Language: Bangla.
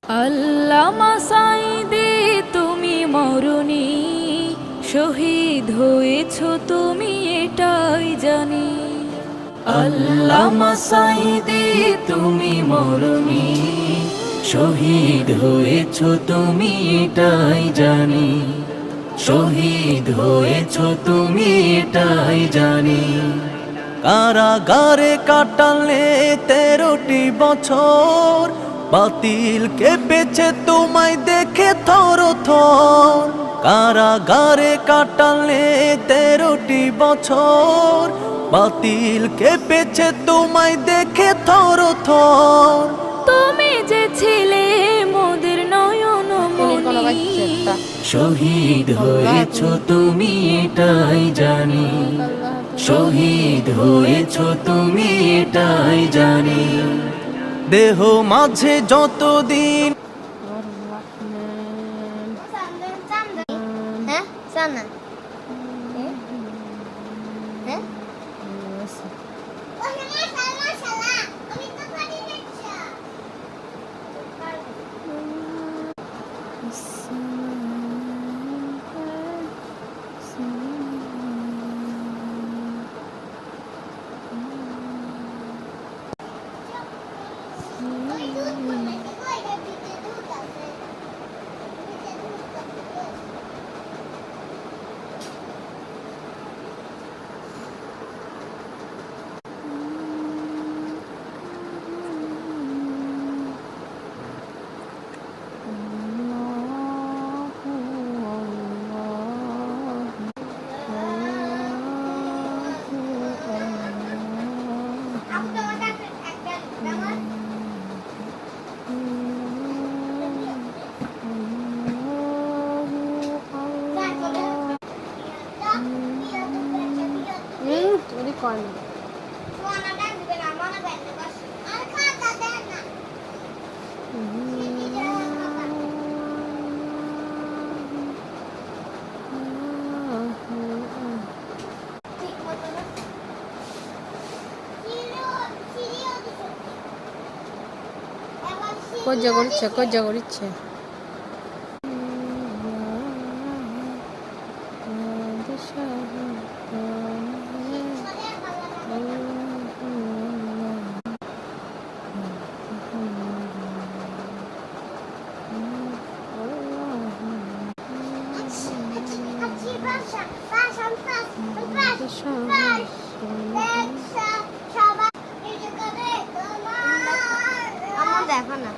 আল্লামা সাঈদী তুমি মরণি, শহীদ হয়েছ তুমি এটাই জানি। আল্লামা সাঈদী তুমি মরণি, শহীদ হয়েছ তুমি এটাই জানি। শহীদ হয়েছ তুমি এটাই জানি। কারাগারে কাটালে 13টি বছর, বাতিল কেঁপেছে তোমায় দেখে থর থর। কারাগারে কাটালে 13টি বছর, বাতিল কেঁপেছে তোমায় দেখে থর থর। তুমি যে ছিলে মোদের নয়ন মনি, শহীদ হয়েছ তুমি এটাই জানি। শহীদ হয়েছ তুমি এটাই জানি। দেহ মাঝে যতদিন কজ্জা করিচ্ছে দেখো না